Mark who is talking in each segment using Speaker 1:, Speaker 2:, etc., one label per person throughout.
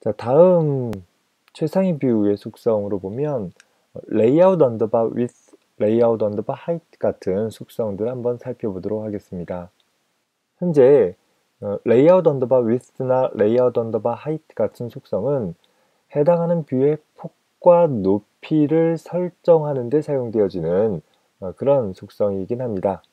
Speaker 1: 자, 다음 최상위 뷰의 속성으로 보면 layout underbar width, layout underbar height 같은 속성들을 한번 살펴보도록 하겠습니다. 현재 layout underbar width나 layout underbar height 같은 속성은 해당하는 뷰의 폭과 높이를 설정하는 데 사용되어지는 그런 속성이긴 합니다.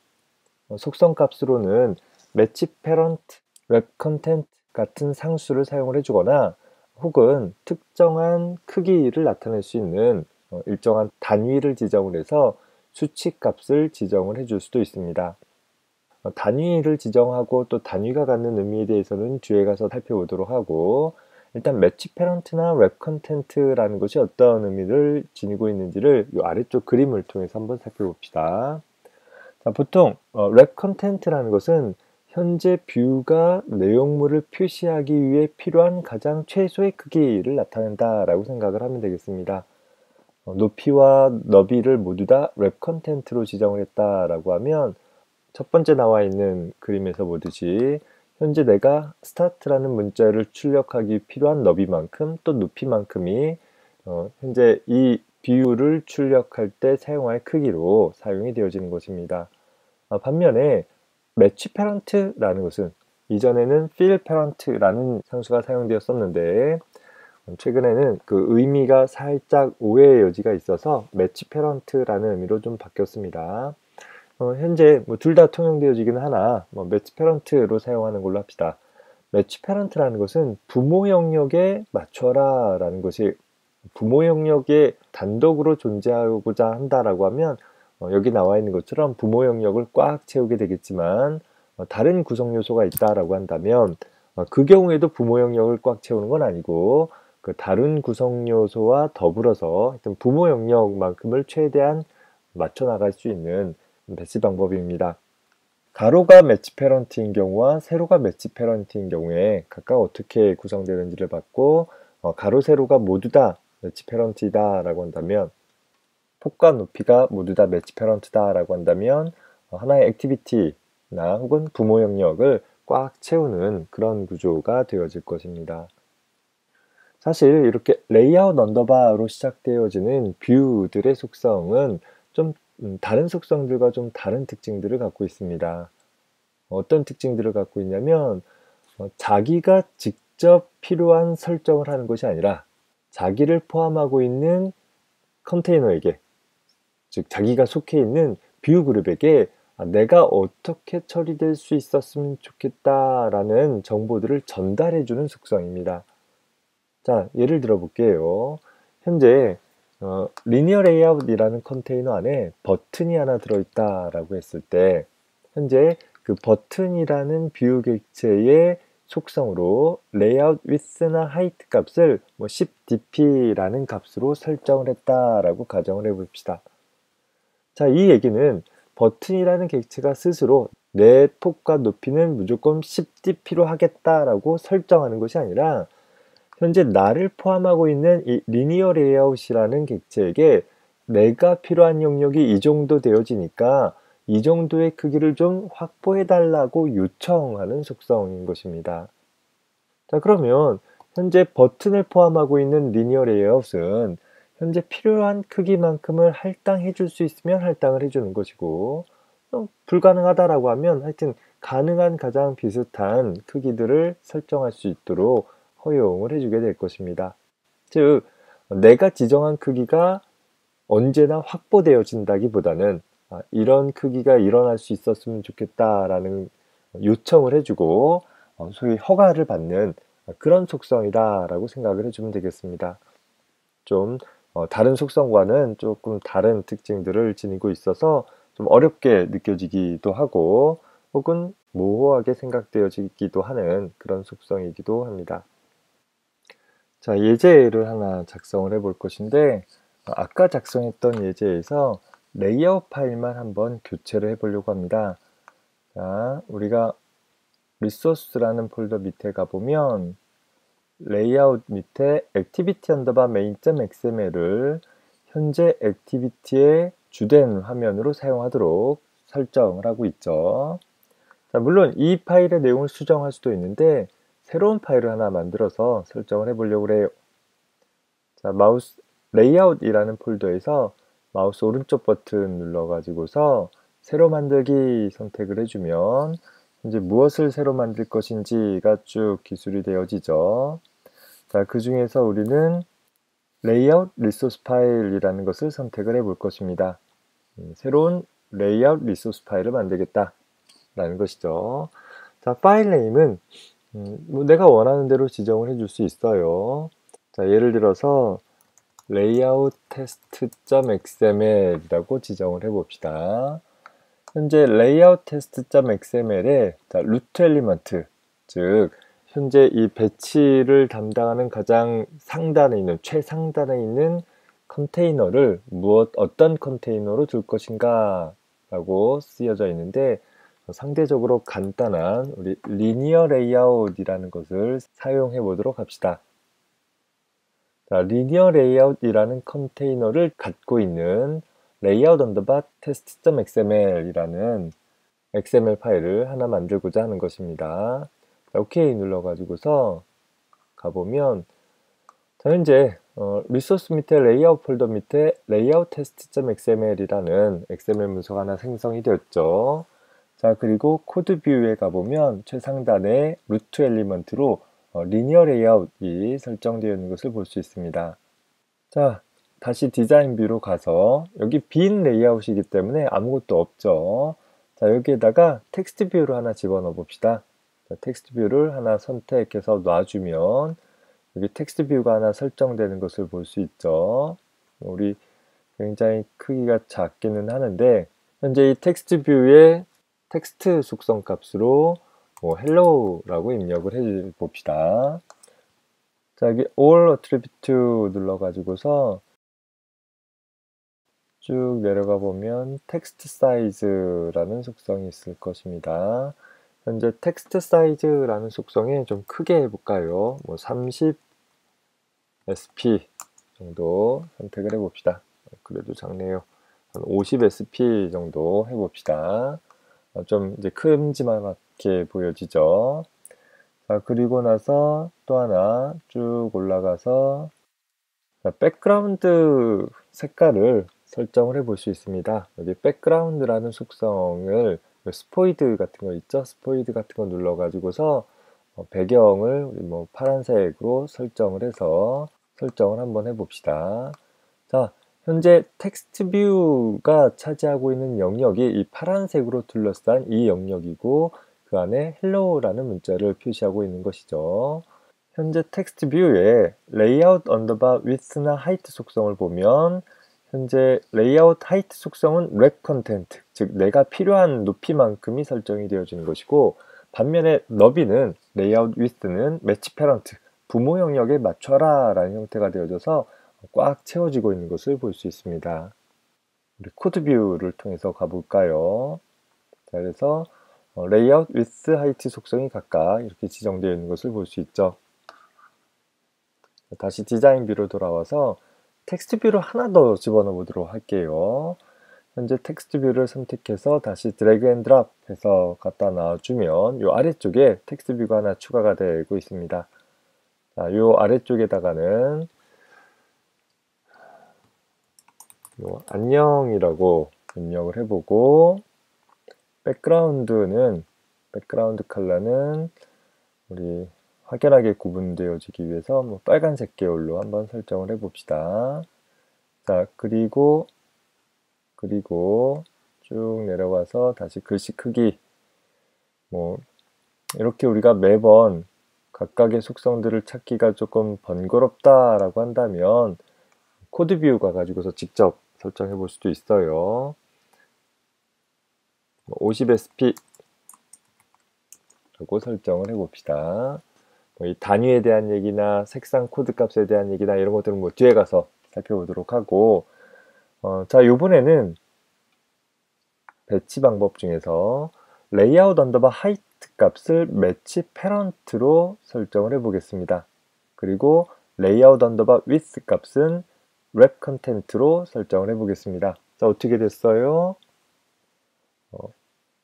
Speaker 1: 속성 값으로는 match parent, web content 같은 상수를 사용을 해주거나 혹은 특정한 크기를 나타낼 수 있는 일정한 단위를 지정을 해서 수치 값을 지정을 해줄 수도 있습니다. 단위를 지정하고 또 단위가 갖는 의미에 대해서는 뒤에 가서 살펴보도록 하고, 일단 match parent나 web content라는 것이 어떤 의미를 지니고 있는지를 이 아래쪽 그림을 통해서 한번 살펴봅시다. 자, 보통 웹 컨텐트라는 것은 현재 뷰가 내용물을 표시하기 위해 필요한 가장 최소의 크기를 나타낸다라고 생각을 하면 되겠습니다. 높이와 너비를 모두 다 웹 컨텐트로 지정을 했다라고 하면 첫 번째 나와 있는 그림에서 보듯이 현재 내가 스타트라는 문자를 출력하기 필요한 너비만큼 또 높이만큼이 현재 이 뷰를 출력할 때 사용할 크기로 사용이 되어지는 것입니다. 반면에 match parent라는 것은 이전에는 fill parent라는 상수가 사용되었었는데 최근에는 그 의미가 살짝 오해의 여지가 있어서 match parent라는 의미로 좀 바뀌었습니다. 현재 둘 다 통용되어지기는 하나 match parent로 사용하는 걸로 합시다. match parent라는 것은 부모 영역에 맞춰라 라는 것이, 부모 영역에 단독으로 존재하고자 한다라고 하면 여기 나와 있는 것처럼 부모 영역을 꽉 채우게 되겠지만 다른 구성 요소가 있다라고 한다면 그 경우에도 부모 영역을 꽉 채우는 건 아니고 그 다른 구성 요소와 더불어서 하여튼 부모 영역만큼을 최대한 맞춰 나갈 수 있는 배치 방법입니다. 가로가 매치 패런트인 경우와 세로가 매치 패런트인 경우에 각각 어떻게 구성되는지를 봤고, 가로 세로가 모두 다 매치 패런트이다 라고 한다면, 폭과 높이가 모두 다 매치 패런트다 라고 한다면 하나의 액티비티나 혹은 부모 영역을 꽉 채우는 그런 구조가 되어질 것입니다. 사실 이렇게 레이아웃 언더바로 시작되어지는 뷰들의 속성은 좀 다른 속성들과 좀 다른 특징들을 갖고 있습니다. 어떤 특징들을 갖고 있냐면 자기가 직접 필요한 설정을 하는 것이 아니라 자기를 포함하고 있는 컨테이너에게, 즉 자기가 속해 있는 뷰 그룹에게 내가 어떻게 처리될 수 있었으면 좋겠다라는 정보들을 전달해 주는 속성입니다. 자, 예를 들어 볼게요. 현재 리니어 레이아웃이라는 컨테이너 안에 버튼이 하나 들어있다라고 했을 때 현재 그 버튼이라는 뷰 객체의 속성으로 레이아웃 위스나 하이트 값을 10dp라는 값으로 설정을 했다라고 가정을 해봅시다. 자, 이 얘기는 버튼이라는 객체가 스스로 내 폭과 높이는 무조건 10dp로 하겠다라고 설정하는 것이 아니라 현재 나를 포함하고 있는 이 리니어 레이아웃이라는 객체에게 내가 필요한 영역이 이 정도 되어지니까 이 정도의 크기를 좀 확보해 달라고 요청하는 속성인 것입니다. 자, 그러면 현재 버튼을 포함하고 있는 리니어 레이아웃은 현재 필요한 크기만큼을 할당해 줄 수 있으면 할당을 해주는 것이고, 불가능하다라고 하면 하여튼 가능한 가장 비슷한 크기들을 설정할 수 있도록 허용을 해주게 될 것입니다. 즉, 내가 지정한 크기가 언제나 확보되어진다기보다는 이런 크기가 일어날 수 있었으면 좋겠다라는 요청을 해주고 소위 허가를 받는 그런 속성이다라고 생각을 해주면 되겠습니다. 좀 다른 속성과는 조금 다른 특징들을 지니고 있어서 좀 어렵게 느껴지기도 하고 혹은 모호하게 생각되어지기도 하는 그런 속성이기도 합니다. 자, 예제를 하나 작성을 해볼 것인데 아까 작성했던 예제에서 레이아웃 파일만 한번 교체를 해보려고 합니다. 자, 우리가 리소스라는 폴더 밑에 가보면 레이아웃 밑에 액티비티 언더바 main.xml을 현재 액티비티의 주된 화면으로 사용하도록 설정을 하고 있죠. 자, 물론 이 파일의 내용을 수정할 수도 있는데 새로운 파일을 하나 만들어서 설정을 해보려고 해요. 자, 마우스 레이아웃이라는 폴더에서 마우스 오른쪽 버튼 눌러가지고서 새로 만들기 선택을 해주면 이제 무엇을 새로 만들 것인지가 쭉 기술이 되어지죠. 자, 그 중에서 우리는 레이아웃 리소스 파일이라는 것을 선택을 해볼 것입니다. 새로운 레이아웃 리소스 파일을 만들겠다 라는 것이죠. 자, 파일 네임은 뭐 내가 원하는 대로 지정을 해줄 수 있어요. 자, 예를 들어서 layout test.xml 이라고 지정을 해봅시다. 현재 layout test.xml에 루트 엘리먼트, 즉 현재 이 배치를 담당하는 가장 상단에 있는, 최상단에 있는 컨테이너를 어떤 컨테이너로 둘 것인가 라고 쓰여져 있는데, 상대적으로 간단한 우리 리니어 레이아웃이라는 것을 사용해 보도록 합시다. 자, 리니어 레이아웃이라는 컨테이너를 갖고 있는 layout underbar test.xml이라는 XML 파일을 하나 만들고자 하는 것입니다. 자, OK 눌러가지고서 가보면, 자, 현재 리소스 밑에 레이아웃 폴더 밑에 layout test.xml이라는 XML 문서가 하나 생성이 되었죠. 자, 그리고 코드 뷰에 가보면 최상단에 루트 엘리먼트로 리니어 레이아웃이 설정되어 있는 것을 볼 수 있습니다. 자, 다시 디자인 뷰로 가서 여기 빈 레이아웃이기 때문에 아무것도 없죠. 자, 여기에다가 텍스트 뷰를 하나 집어넣어 봅시다. 자, 텍스트 뷰를 하나 선택해서 놔주면 여기 텍스트 뷰가 하나 설정되는 것을 볼 수 있죠. 우리 굉장히 크기가 작기는 하는데, 현재 이 텍스트 뷰에 텍스트 속성 값으로 hello라고 입력을 해 봅시다. 자, 여기 all attribute 눌러가지고서 쭉 내려가 보면 텍스트 사이즈라는 속성이 있을 것입니다. 현재 텍스트 사이즈라는 속성에 좀 크게 해볼까요? 30 sp 정도 선택을 해봅시다. 그래도 작네요. 한 50 sp 정도 해봅시다. 좀 이제 큼지막하게 보여지죠. 자, 그리고 나서 또 하나 쭉 올라가서 백그라운드 색깔을 설정을 해 볼 수 있습니다. 여기 백그라운드라는 속성을 스포이드 같은 거 있죠? 스포이드 같은 거 눌러 가지고서 배경을 우리 파란색으로 설정을 해서 설정을 한번 해 봅시다. 자, 현재 텍스트 뷰가 차지하고 있는 영역이 이 파란색으로 둘러싼 이 영역이고, 그 안에 hello라는 문자를 표시하고 있는 것이죠. 현재 텍스트 뷰에 layout underbar width나 height 속성을 보면, 현재 layout height 속성은 wrap content, 즉 내가 필요한 높이만큼이 설정이 되어지는 것이고, 반면에 너비는 layout width는 match parent, 부모 영역에 맞춰라 라는 형태가 되어져서 꽉 채워지고 있는 것을 볼 수 있습니다. 우리 코드 뷰를 통해서 가볼까요? 자, 그래서 layout width, height 속성이 각각 이렇게 지정되어 있는 것을 볼 수 있죠. 다시 디자인 뷰로 돌아와서 텍스트 뷰를 하나 더 집어넣어 보도록 할게요. 현재 텍스트 뷰를 선택해서 다시 드래그 앤 드롭 해서 갖다 놔주면 이 아래쪽에 텍스트 뷰가 하나 추가가 되고 있습니다. 자, 이 아래쪽에다가는 안녕이라고 입력을 해보고, 백그라운드 컬러는 우리 확연하게 구분되어지기 위해서 빨간색 계열로 한번 설정을 해봅시다. 자, 그리고 쭉 내려가서 다시 글씨 크기, 이렇게 우리가 매번 각각의 속성들을 찾기가 조금 번거롭다라고 한다면 코드 뷰 가가지고서 직접 설정해 볼 수도 있어요. 50 sp 라고 설정을 해 봅시다. 이 단위에 대한 얘기나 색상 코드 값에 대한 얘기나 이런 것들은 뒤에 가서 살펴보도록 하고, 자, 이번에는 배치 방법 중에서 layout underbar height 값을 match parent로 설정을 해 보겠습니다. 그리고 layout underbar width 값은 wrap content로 설정을 해 보겠습니다. 자, 어떻게 됐어요?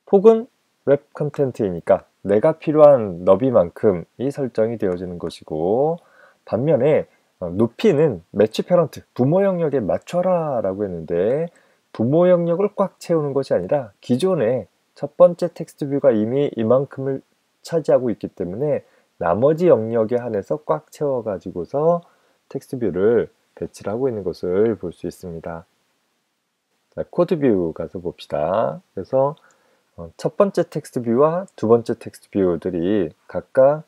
Speaker 1: 폭은 wrap content이니까 내가 필요한 너비만큼이 설정이 되어지는 것이고, 반면에 높이는 매치 페런트, 부모 영역에 맞춰라 라고 했는데, 부모 영역을 꽉 채우는 것이 아니라 기존에 첫 번째 텍스트 뷰가 이미 이만큼을 차지하고 있기 때문에 나머지 영역에 한해서 꽉 채워가지고서 텍스트 뷰를 배치를 하고 있는 것을 볼 수 있습니다. 자, 코드 뷰 가서 봅시다. 그래서 첫 번째 텍스트 뷰와 두 번째 텍스트 뷰들이 각각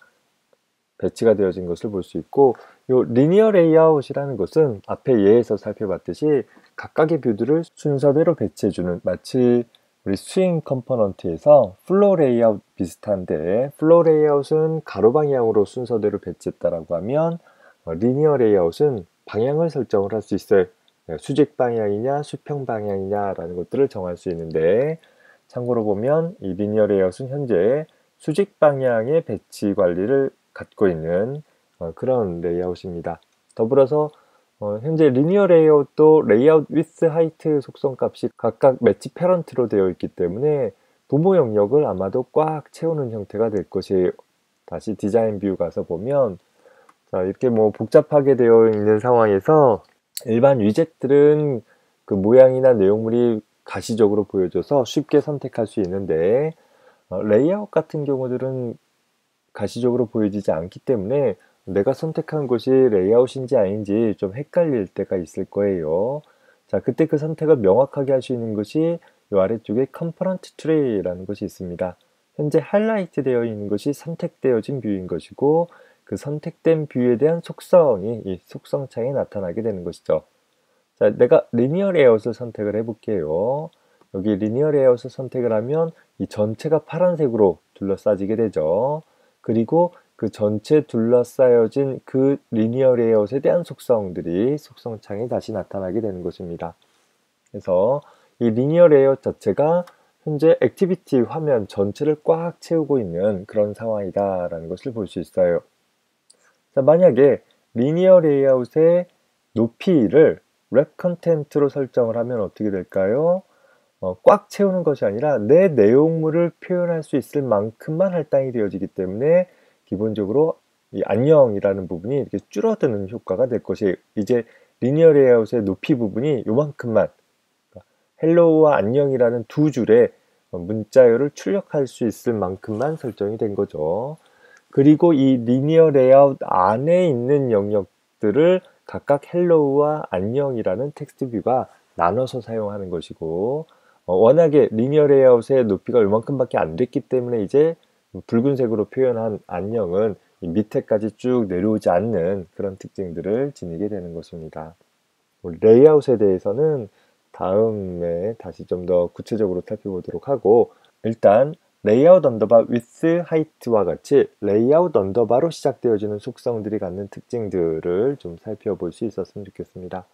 Speaker 1: 배치가 되어진 것을 볼 수 있고, 요 리니어 레이아웃이라는 것은 앞에 예에서 살펴봤듯이 각각의 뷰들을 순서대로 배치해주는, 마치 우리 스윙 컴포넌트에서 플로우 레이아웃 비슷한데, 플로우 레이아웃은 가로 방향으로 순서대로 배치했다라고 하면 리니어 레이아웃은 방향을 설정을 할 수 있어요. 수직 방향이냐 수평 방향이냐 라는 것들을 정할 수 있는데, 참고로 보면 이 리니어 레이아웃은 현재 수직 방향의 배치 관리를 갖고 있는 그런 레이아웃입니다. 더불어서 현재 리니어 레이아웃도 레이아웃 위스 하이트 속성 값이 각각 매치 페런트로 되어 있기 때문에 부모 영역을 아마도 꽉 채우는 형태가 될 것이에요. 다시 디자인 뷰 가서 보면, 자, 이렇게 뭐 복잡하게 되어 있는 상황에서 일반 위젯들은 그 모양이나 내용물이 가시적으로 보여져서 쉽게 선택할 수 있는데, 레이아웃 같은 경우들은 가시적으로 보여지지 않기 때문에 내가 선택한 것이 레이아웃인지 아닌지 좀 헷갈릴 때가 있을 거예요. 자, 그때 그 선택을 명확하게 할 수 있는 것이 이 아래쪽에 컴포넌트 트리라는 것이 있습니다. 현재 하이라이트 되어 있는 것이 선택되어진 뷰인 것이고, 그 선택된 뷰에 대한 속성이 이 속성 창에 나타나게 되는 것이죠. 자, 내가 리니어 레이아웃을 선택을 해볼게요. 여기 리니어 레이아웃을 선택을 하면 이 전체가 파란색으로 둘러싸지게 되죠. 그리고 그 전체 둘러싸여진 그 리니어 레이아웃에 대한 속성들이 속성창에 다시 나타나게 되는 것입니다. 그래서 이 리니어 레이아웃 자체가 현재 액티비티 화면 전체를 꽉 채우고 있는 그런 상황이다라는 것을 볼 수 있어요. 자, 만약에 리니어 레이아웃의 높이를 랩 컨텐트로 설정을 하면 어떻게 될까요? 꽉 채우는 것이 아니라 내 내용물을 표현할 수 있을 만큼만 할당이 되어지기 때문에 기본적으로 이 안녕이라는 부분이 이렇게 줄어드는 효과가 될 것이에요. 이제 리니어 레이아웃의 높이 부분이 요만큼만, 헬로우와 안녕이라는 두 줄의 문자열을 출력할 수 있을 만큼만 설정이 된 거죠. 그리고 이 리니어 레이아웃 안에 있는 영역들을 각각 헬로우와 안녕이라는 텍스트 뷰가 나눠서 사용하는 것이고, 워낙에 리니어 레이아웃의 높이가 이만큼밖에 안 됐기 때문에 이제 붉은색으로 표현한 안녕은 이 밑에까지 쭉 내려오지 않는 그런 특징들을 지니게 되는 것입니다. 레이아웃에 대해서는 다음에 다시 좀 더 구체적으로 살펴보도록 하고, 일단 레이아웃 언더바 위스 하이트와 같이 레이아웃 언더바로 시작되어지는 속성들이 갖는 특징들을 좀 살펴볼 수 있었으면 좋겠습니다.